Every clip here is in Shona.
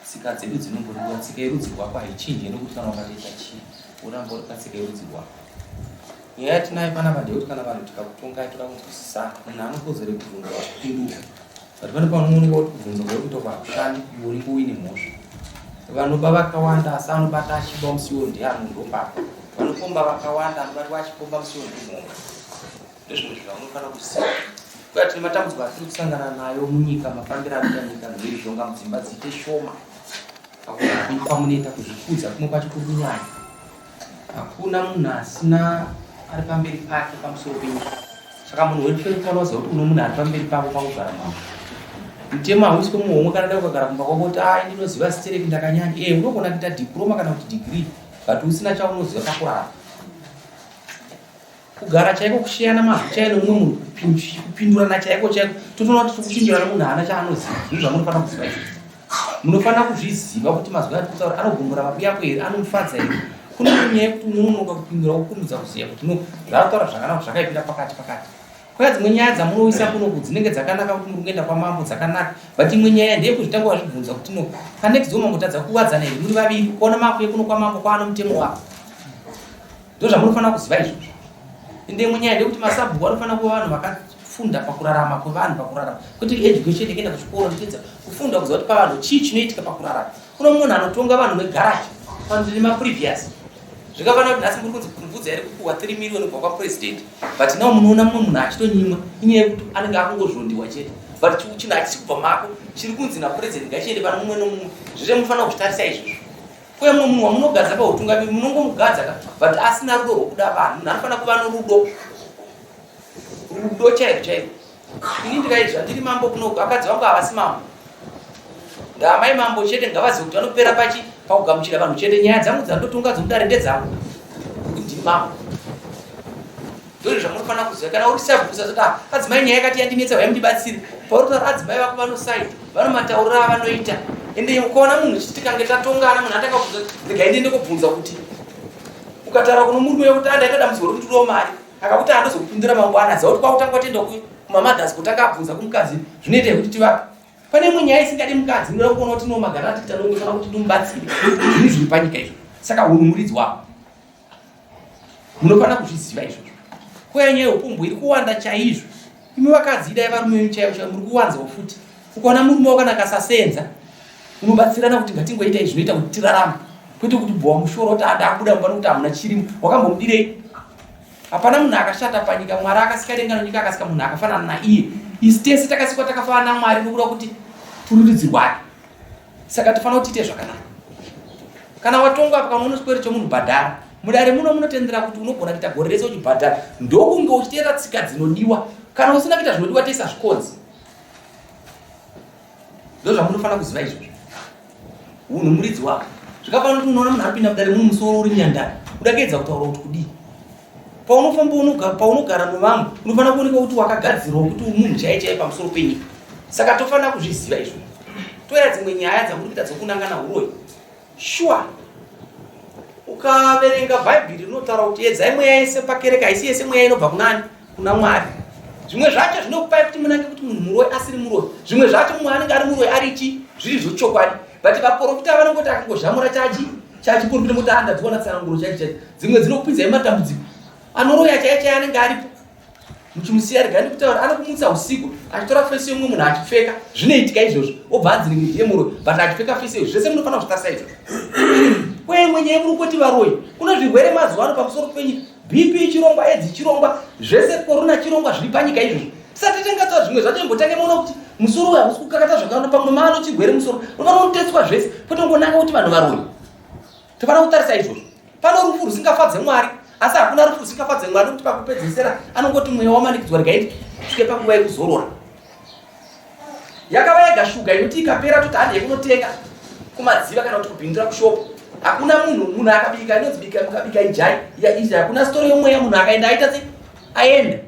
Tsika dzedu dzinombodiwa, tsika yerudzi rwako haichinje nokuti kana ukatoita chii uramborika tsika yerudzi rwako. Nyaya yatinayo panapa ndeyekuti kana vanhu tikakutongai toda kunzwisisana, munhu anokodzera kubvunza wachipindura. But pane panooneka kuti kubvunza kwekuita kwakushandi iwe unenge uine mhosva. Vanoba vakawanda asi anobata achimba musiwo ndiye anondobata. Vanopomba vakawanda anobatwa achipomba musiwo ndimhombe. Ndozvimwe zvaunofanira kuziva. Kuya tine matambudziko atiri kusangana nayo munyika, mafambiro anoita nyika dzirikuzvonga mudzimba dziite shoma. Pamunoita kuzvikudza kumwe kwacho kuri kunyanya. Hakuna munhu asina ari pamberi pake pamusoro penyika. Saka munhu weruferefana waziva kuti uno munhu ari pamberi pako pakugara mavo. Mutemo hausi kwemuhomwe kana dai ukagara kumba kwako kuti ndinoziva zitereki ndakanyanya. Unogona kuita diploma kana kuti degree, but usina chaunoziva pakurara. Kugara chaiko kushiyana mazwi chaino umwe munhu kupindurana chaiko chaiko totoona kuti kupindurana munhu haana chaanoziva. Ndizvo zvamunofanira kuziva izvo. Munofanira kuzviziva kuti mazwi atitaura anogumbura mabuya ako here, anomufadza here. Kune nyaya yekuti umwe unoga kupindura wokurumidza kuziva kuti zvataura zvakanaka zvakaipinda pakati. Kwaya dzimwe nyaya dzamunoisa kunoku dzinenge dzakanaka kuti muri kuenda kwamambo dzakanaka, but imwe nyaya ndeyekuti tanga wazvibvunza kuti panext womambotadza kuwadzana here muri vaviri kuona makuye kuno kwamambo kwaano mutemo wako. Ndizvo zvamunofanira kuziva izvozvo. Ende imwe nyaya ndeyekuti masabhuku anofanira kuva vanhu vakafunda pakurarama kwevanhu pakurarama. Kuti education ikuenda kuchikoro nditedza kufunda kuziva kuti pavanhu chii chinoitika pakurarama. Kuno munhu anotonga vanhu negaraji vanhu nemaprevious. Zvakafanira kuti nhasi muri kunzi kubvudza here kupuhwa 3 million kubva kwapresident, but nawo munoona mumwe munhu achitonyimwa inyaya yekuti anenge akungozvondiwa chete, but chinhu hachisi kubva mako chiri kunzi napresident ngachiende pano mumwe nomumwe. Zveshe munofanira kuzvitarisa izvozvo. Kuye mumwe munhu wamunogadza pautungamiri munongomugadza but asina rudo rwokuda vanhu. Munhu anofanira kuva norudo, rudo chaiko. Ini ndikaizva ndiri mambo kunoku, akadzi vangu havasi mambo, ndamai mambo chete, ngavazive kuti vanopera pakugamuchira vanhu chete. Nyaya dzangu dzandotonga dzomudare ndedzangu kuti ndiri mambo. Ndozvo zvamunofanira kuziva. Kana uri sabhusa zoti adzimai nyaya yakati yandinetsa vaimutibatsire, pauritaura adzimai vako vanosaida vanomataurira avanoita. Ende ukaona munhu chitikange tatongana munhu atanga kubvunza regai ndiende kubvunza kuti ukataura kuno murume wekuti ndaitoda muzoro ndiriwo mari akakuti andozokupindura mangwana aziva kuti kwakutanga kwatenda kumamadhasi kutanga abvunza kumukadzi zvinoita kuti tivape. Pane imwe nyaya isingadi mukadzi inoda kuona kuti nomagara ati tanongefana kuti ndimubatsire zviri zviri panyika izvo. Saka hunhu muridzi wako munofanira kuzviziva izvozvo. Kuya nyaya yeupumbu iri kuwanda chaizvo. Imi vakadzi idai varume chaivo muri kuwanzawo futi. Ukaona murume wako kana akasasenza unobatsirana kuti ngatingoita izvi zvinoita kuti tirarame, kwete kuti bhuwa mushoro kuti adakuda mubano kuti hamuna chirimo. Wakambomudirei? Hapana munhu akashata panyika. Mwari akasika denga nonyika akasika munhu akafanana naiye. Isi tese takasikwa takafanana naMwari nokuda kuti turi rudzi rwake. Saka tofanira kuti tiite zvakanaka. Kana watonga apa kana unoswere chomunhu bhadhara, mudare munotendera kuti unogona kuita gore rese uchibhadhara, ndokunge uchiteera tsika dzinodiwa. Kana usina kuita zvinodiwa tesa zvikodzi. Ndozvo zvamunofanira kuziva izvozvo. uno muridzi wako zvakafanana kuti unoona munhu apinda mudare mune musoro uri nyandari udakedza kutaura kuti kudii paunogara nevamwe unofanira kuoneka kuti wakagadzirwa kuti munhu chaichai pamusoro penyika saka tofanira kuzviziva izvo toera dzimwe nyaya dzakuri kuita dzokunangana uroyi sure ukaverenga bhaibheri rinotaura kuti edzai mweya yese pakereke haisi yese mweya inobva kunani kuna Mwari zvimwe zvacho zvinokupai kuti munange kuti munhu muroyi asiri muroyi zvimwe zvacho mumwe anenge ari muroyi arichi zviri zvochokwadi but vaprofita vanongoti akangozhamura chachipurupire kuti andadziona tsananguro chachi dzimwe dzinokupinzai matambudziko anoroya chaichai anenge aripo muchimusiya regani kutaura anokumutsa usiku achitora fesi yomwe munhu achipfeka zvinoitika izvozvo obva adzinenge ndiye muroyi but achipfeka fesi izvo zvese munofanira kuzvitarisa izvozvo kweye mwenye muri kuti varoyi kuna zvirwere mazuva ano pamusoro penyika BP chirongwa edzi chirongwa zvese corona chirongwa zviri panyika izvozvo tisati tingatsa zvimwe zvacho imbotange muona kuti musoro uyu hausi kukakata zvakawanda pamwe maano chigwere musoro unofanira kutetswa zvese kwete ngonanga kuti vanhu varoyi tofanira kutarisa izvozvo pano rufu rusingafadze Mwari asi hakuna rufu rusingafadze Mwari nokuti pakupedzisira anongoti mweya wamanikidzwa regaiti svike panguva yekuzorora yakava yega shuga inoti ikapera toti handi yekunotenga kumadziva kana kuti kupindura kushopu hakuna munhu akabika inonzi mukabika ijai hakuna stori yomweya munhu akaenda aita sei aenda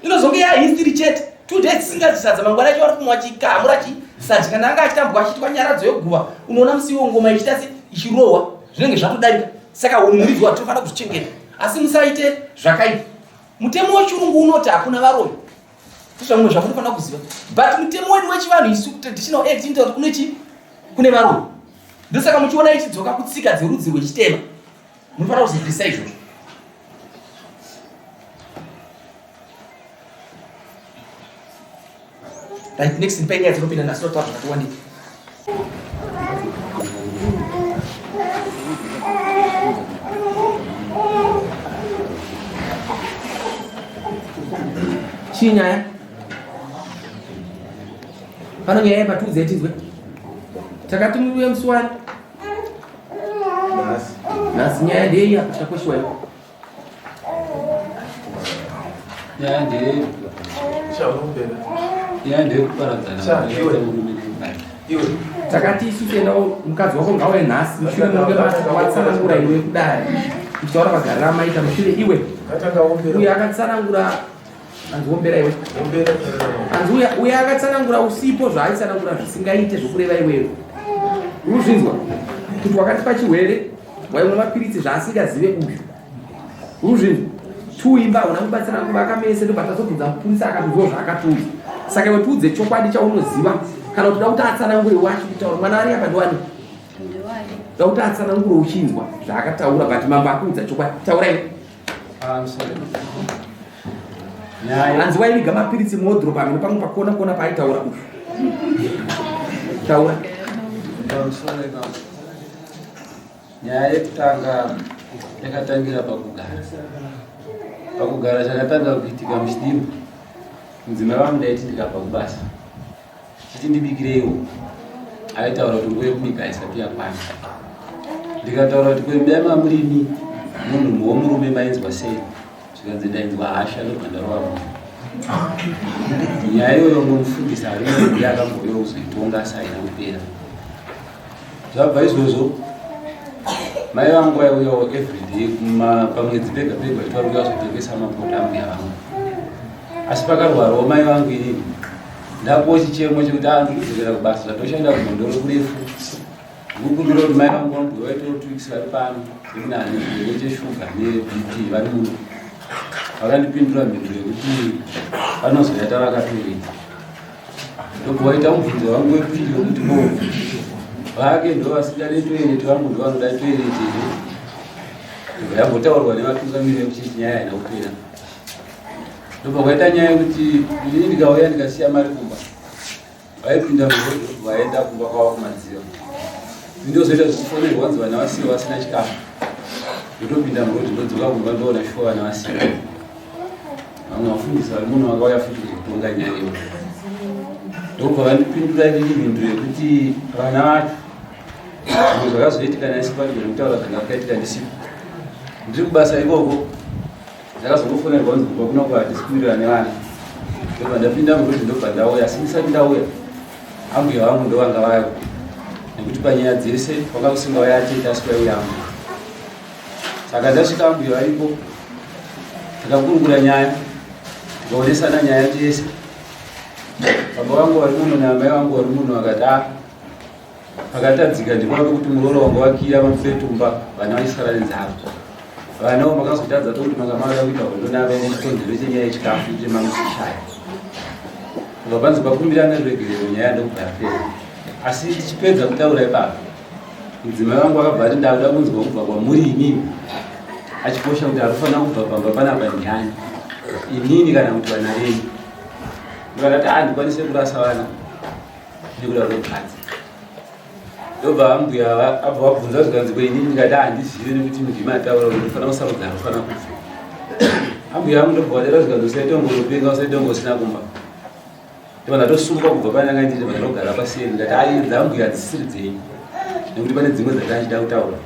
inozonge yahistory chete 2 days isingazisadza mangwana acho vari kumwa chikamura chisadzi kana anga achitambwa achitwa nyaradzo yeguva unoona musiwo ngoma ichita se ichirohwa zvinenge zvatodarika saka muridzi watofanira kuzvichengeta asi musaite zvakaipa mutemo wechirungu unoti hakuna varoyi zvamwe zvamunofanira kuziva but mutemo wedu wechivanhu isu traditional act inotaura kuti kune varoyi ndosaka muchiona ichidzoka kutsika dzerudzi rwechitema munofanira kuzivisa izvozvo right next mpenya dzinopinda naso totaura zvakatiwandika chii nyaya pano nyaya yepatudze tidzwe takati muruye musuwani nhasi nyaya ndei yakuchakweshiwayo nyaya ndei ndeyekuparadzana takati isu tiendawo mukadzi wako ngawe nhasi mushure munge watsanangura iwe kudai uchitaura pagarira maita mushure iwe uyo akatsanangura anziombera iwe anzi uyo akatsanangura usipo zvaaitsanangura zvisingaite zvokureva iweyo uruzvinzwa kuti wakatipa chirwere waimwe mapiritsi zvaasingazive uyu uruzvinzwa tuimba una mubatsira kuvaka mese ndobatazobvunza mupurisa akatizvo zvaakatiudza saka iwe tiudze chokwadi chaunoziva kana kuti dauti atsanangure wacho kutaura mwana ari apa ndiwani dauti atsanangure uchinzwa zvaakataura but mambo akuudza chokwadi taura iwe hanzi waiviga mapiritsi muodhoropa amene pamwe pakona paaitaura uyu taura nyaya yekutanga yakatangira pakugara chakatanga kuitika muchidimbu mudzimai wangu ndaiti ndikabva kubasa chiti ndibikireiwo aitaura kuti nguva yekubika haisati yakwana ndikataura kuti kwemudai mamurimi munhu womurume mainzwa sei zvikanzi ndainzwa hasha nogandaro wavo nyaya iyoyo nomufundisa ari yakamboyo uzoitonga saina kupera zvabva izvozvo mai vangu vaiuyawo everyday pamwedzi pega pega itauri kuyazotengesa mapota ambuya vangu asi pakarwarawo mai vangu inini ndapuwa chichemo chekuti ndikudzokera kubasa zvatoshanda kugondoro kurefu ndikukumbira kuti mai vangu vambuya vaitoro 2 weeks vari pano ikunani cheshuga nebp vari muno vakandipindura mhinduro yekuti vanozoita vakatoita ndobva vaita mubvunzo wangu wepiri wekuti vake ndo vasingade toireti vangu ndo vanoda toireti yambotaurwa nevatungamiri vekuchiti nyaya haina kupera ndobva kwaita nyaya yekuti inini ndikauya ndikasiya mari kumba vaipinda murodhi vaenda kumba kwavo kumadziva ndozoita zvichifonerwa wanzi vana vasiwa vasina chikafu ndotopinda murodhi ndodzoka kumba ndoona shuwa vana vasiwa vamwe vafundisi vari muno vakauya futi kuzotonga nyaya iyo ndobva vandipindura inini mhinduro yekuti vana vacho zvimwe zvakazoitika naisi padyo nekutaura zvanga vakaitika ndisipo ndiri kubasa ikoko ndakazongofonerwa kunzi kubva kuna kuvadisipurira nevana ndobva ndapinda murodhi ndobva ndauya asi ndisati ndauya ambuya vangu ndovanga vayo nekuti panyaya dzese wakakusinga wayateta aswai Yangu. Saka ndasvika mbuya varipo takakurukura nyaya tikaonesana nyaya tese. Baba wangu vari muno namai vangu vari muno vakati pakatadzika ndikuva kuti muroro wangu wakira mafetumba vana vaisara nenzara. Vanawo makazotadza tokuti makamada kuita hondo navaine chikonzero chenyaya yechikafu chemamusishaya. Kubva panzi pakumbirana regerero nyaya ndokubva yapera. Asi tichipedza kutaura ipapo mudzimai wangu akabva ati ndakuda kunzwa kubva kwamuri imimi achikosha kuti arikufanira kubva pamba panapa ndiani inini kana kuti vana venyu. Ndakati handikwanise kurasa vana nekuda kwekadzi. Ndobva mbuya abva wabvunza zvikanzi kweini ndikati handizivi nekuti ndima ataura kuti unofanira kusarudza unofanira kufa. Ambuya vangu ndobva vatera zvikanzi usaitongoropenga usaitongosina kumba. Ndobva ndatosumuka kubva pananga ndiri vandogara paseri ndikati ai dzambuya dzisiri dzenyu nekuti pane dzimwe dzanga ndida kutaura.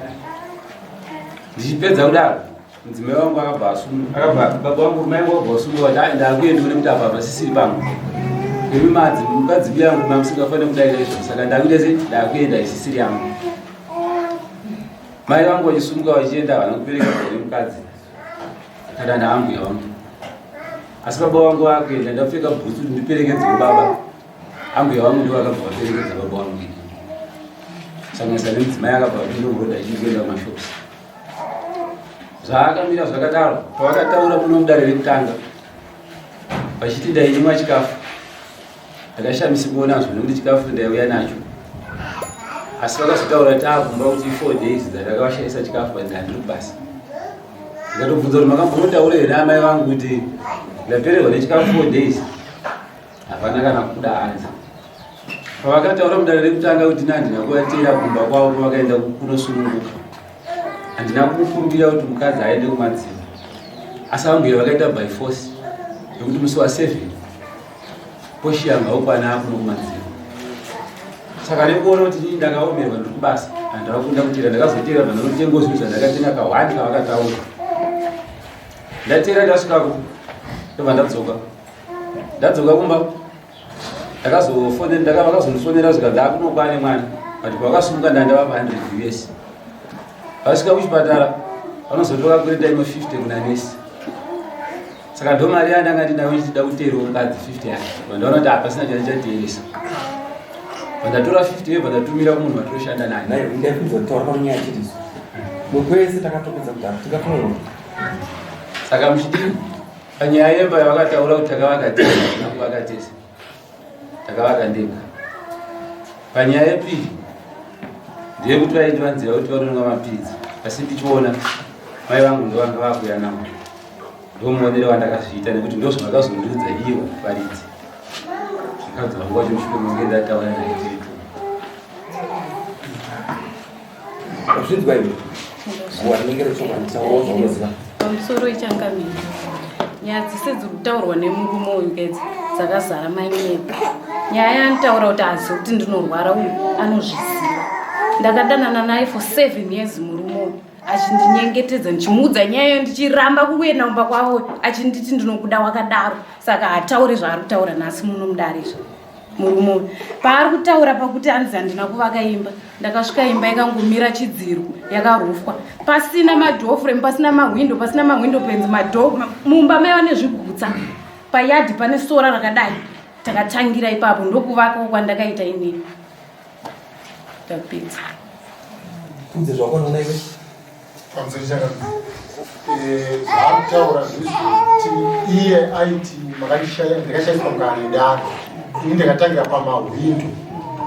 Ndichipedza kudaro mudzimai wangu akabva baba wangu mai wangu akabva asumuka kuti ai ndakuenda nekuti apa pasisiri pangu. Imi madzi mukadzi yangu mamusingafanira kudaira izvo saka ndakuita sei ndakuenda isisiri yangu. Mai vangu vachisumuka vachienda vana kupereka nemukadzi kada ndaambuya wangu. Asi baba wangu akuenda ndapfeka bhutsu kuti ndiperekedze baba. Ambuya wangu ndiwo akabva vaperekedza baba wangu. Sanganisira nemudzimai akabva apindogoda achikuenda kumashops. Zvaakamira zvakadaro pavakataura muno mudare rekutanga vachiti dai nyimwa chikafu. Ndakashamisa kuonazvo nekuti chikafu ndaiuya nacho. Asi vakazotaura taabvumba kuti 4 days dzandakavashaisa chikafu panzi handiri basa. Ndikatobvunza kuti makambonotaura here amai vangu kuti ndapererwa nechikafu 4 days. Hapana kana kuda anzi. Pavakataura mudare rekutanga kuti handina kuvatera kumba kwavo pavakaenda kunosununguka. Handina kumukumbira kuti mukadzi aende kumadziro. Asi ambuya vakaita by force nekuti musi wa7 poshiyanga ukwana kuno kumadziro. Saka nekuona kuti ini ndakaomerwa ndiri kubasa handava kunda kutera ndakazotera vandanotengozuza ndakatenga ka1 kavakataura. Ndatera ndasvikako ndobva ndadzoka kumba vakazondifonera zvikanzi akunokwane mwana but pavakasumuka ndandava pa100 US. Vasvika kuchipatara vanozotoka kureta imo 50 kuna nesi. Saka ndo mari yandanga ndinayo ichida kuteerwa mukadzi 50 yake. Vandaona kuti hapasina chachateeresa. Vandatora 50 iyo vandatumira kumunhu vatoshanda naye. Naye ndakuzotora panyaya chiriso. Mukwese takatopedza kudaro tikafunga. Saka muchidini panyaya yemba vakataura kuti takavaka tese nakuvaka tese. Takavaka ndega. Panyaya yepiri ndiye kuti vaindivanzira kuti vanonga mapidzi. Asi ndichiona mai vangu ndovanga vakuya navo. Ndomuonere wandakazviita nekuti ndozvavakazondiudza ivo varidzi. Mukadzi wangu wacho mushure mange ndataura naye chiripo. Zvinzwa iwe. Wanenge rechokwanisa wozvinoziva. Pamusoro ichangamira. Nyaya dzese dziri kutaurwa nemurume uyu gedzi dzakazara manyeka. Nyaya yanotaura kuti azive kuti ndinorwara uyu anozviziva. Ndakadanana naye for 7 years murume uyu. Achindinyengetedza ndichimuudza nyaya ndichiramba kuenda kumba kwavo achinditi ndinokuda wakadaro. Saka hatauri zvaari kutaura nhasi muno mudarezvo. Murume uyu paari kutaura pakuti anzi handina kuvaka imba. Ndakasvika imba yakangomira chidziro yakarufwa. Pasina madhoo frame, pasina mahwindo, pasina mahwindo penzi, madhoo mumba maiva nezvigutsa. Payadhi pane sora rakadai. Takatangira ipapo ndokuvakawo kwandakaita inini. Tapedza. Kunze zvakona iwe. Pamusoro zvakataura zvizviti iye aiti ndakashaiswa mukana ndaro ini ndakatangira pamahwindo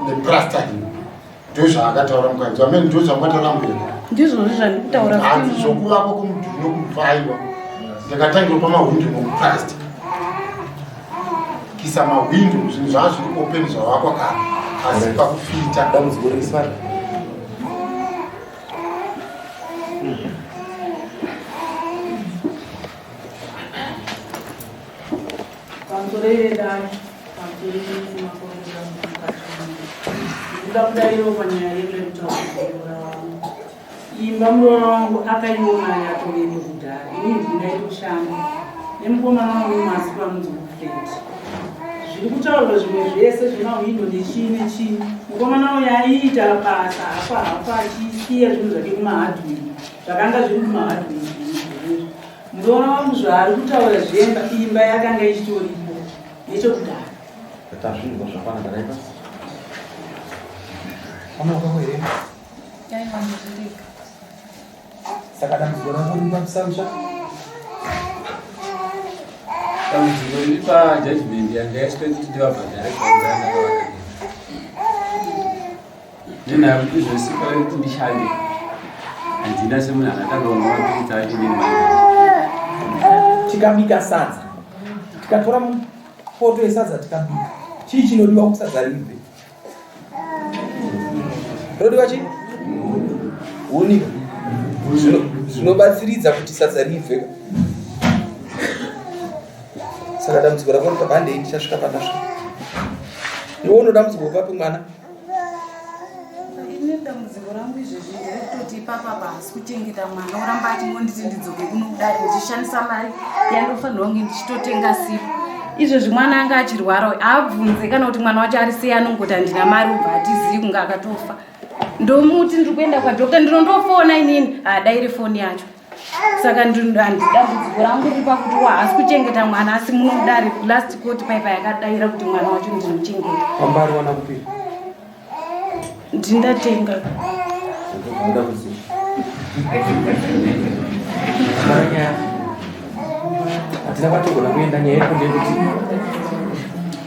neplastering ndozvaakataura mukadzi wamene ndozvamukataura mberi ndizvo zvandikutaura hanzi zvokuvakwa kwomudhuri nokuvaiwa ndakatangira pamahwindo nokuplasta kisa mahwindo zvinhu zvava zviri open zvavakwa kare asi pakufita dambudziko rekisipara. Imba murono wangu akaiona yatoenda kudhara ini ndaitoshanda nemukomana wangu masi pamunzi kufeti zviri kutaurwa zvimwe zvese zvemawindo nechii nechii. Mukomana uyu aiita basa hafa achisiya zvinhu zvake kumahardware zvakanga zviri kumahardware. Munoona vanhu zvaari kutaura zvemba imba yakanga ichitoripo nechekudhara. Zvinhu zvafanana daipa. Unokakwere? Yaimandizvirika. Saka dambudziko rako riri pamusha? Dambudziko riri pajudgment yanga yaiswe kuti ndivabhadhare kwaungana kwavakadai. Nenhaya kuti zvosipa rekuti ndishande. Handina semunhu akaronga mapiritsa acho nemari. Tikabika sadza. Tikatora poto yesadza tikabika. Chii chinodiwa kuti sadza rive? Rodiwa chii? Unika. Zvinobatsiridza kuti sadza rive. Saka dambudziko rako ndikabhandei ndichasvika pandasvika. Iwe unoda dambudziko papi mwana? Ine dambudziko rangu izvezvi nderekutoti ipapa basi kuchengeta mwana oramba achingonditi ndidzoke kuno kudai ndichishandisa mari yandofanirwa kunge ndichitotenga sipo. Izvezvi mwana anga achirwara abvunze kana kuti mwana wacho arisiye anongoti handina mari ubva hatizivi kunge akatofa. Ndomuti ndiri kuenda kwadhokta ndinondofona inini haadaire foni yacho. Saka dambudziko rangu riri pakuti haasi kuchengeta mwana asi munodare last court paipa yakadaira kuti mwana wacho ndinochengeta. Pambari wana kupi? Ndindatenga. Ndoda kuziva. Maranya. Hatina kwatogona kuenda nyaya yekunde kuti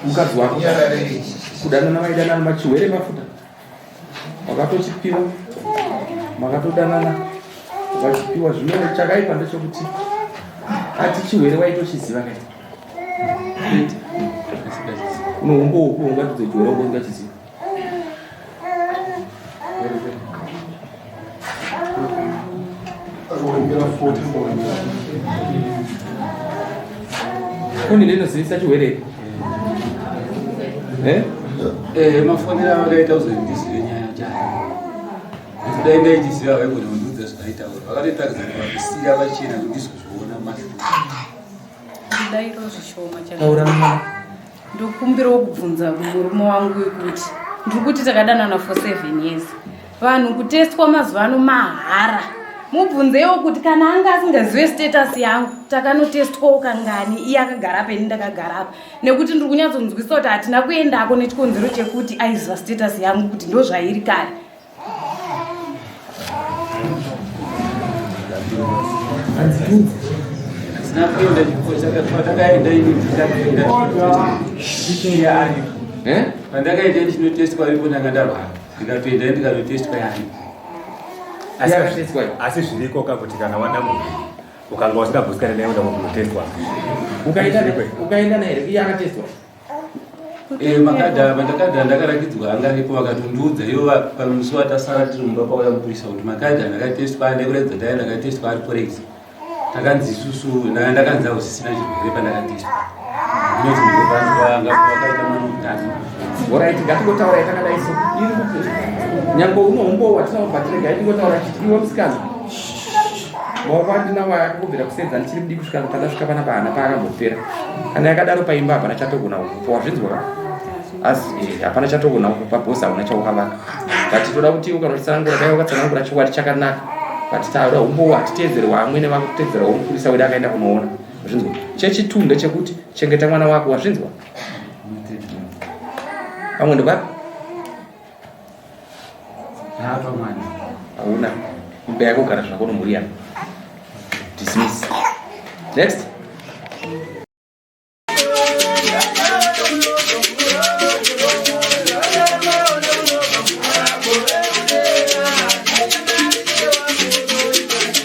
mukadzi wako kudanana maidanana machiwere mafuta. Wakatochipiwa. Makatodanana. Wachipiwa zvino chakaipa ndechekuti ati chiwere waitochiziva kai. Unoumbo ungatidze chiwere wako ungachiziva. Kuni ndinozivisa chiwere. Mafonera vakaita uzondisive nyaya chayo. Kudai ndaichiziva vaigona kundiudza zvakaitaura. Vakatotaridza kuvakisiya vachena kuti ndizozviona mashuku. Ndairo zvishoma Taura mwana. ndokumbirawo kubvunza murume wangu wekuti ndiri kuti takadanana for 7 years. Vanhu kutestwa mazuva ano mahara. Mubvunzewo kuti kana anga asingazive status yangu takanotestwawo kangani iye akagara peni ndakagara apa. Nekuti ndiri kunyatsonzwisa kuti hatina kuendako nechikonzero chekuti aiziva status yangu kuti ndo zvairi kare. Sina kuenda chikoro saka takaenda ini ndakaenda pandakaenda ndichinotestwa ripo ndanga ndarwara ndikatoenda ndikanotestwa yani asi zviriko kakuti kana wada munhu ukanga usingabhusikana naye uda kunotestwa ukaenda naye iye akatestwa makadha pandakadha ndakarakidzwa anga aripo vakatondiudza ivo pamusi watasara tiri mumba pauya mupurisa kuti makadha ndakatestwa ndekuredza ndaya ndakatestwa ari forex takanzi isusu ndakanzi ausisina chirwere pandakatestwa inoti ndovananga vakaita mwana mutatu Alright, ngatingotaura yatakadai so iri kuti nyango unohombo watinobhatirega itingotaura chiti iwe musikana maoko andina wakakubvira kusedza ndichiri mudiki kusvika pandasvika panapa hana paakambopera kana yakadaro paimba hapana chatogona kupo wazvinzwa asi hapana chatogona kupa bhosi hauna chaukavaka but toda kuti ukanotsanangura dai wakatsanangura chokwadi chakanaka but taura umbo hatiteedzerwa amwe nevakutedzerawo mupurisa wedu akaenda kunoona wazvinzwa chechitu ndechekuti chengeta mwana wako wazvinzwa pamwe ndopapi hapa mwana hauna imba yako gara zvako nomhuri yako dismiss next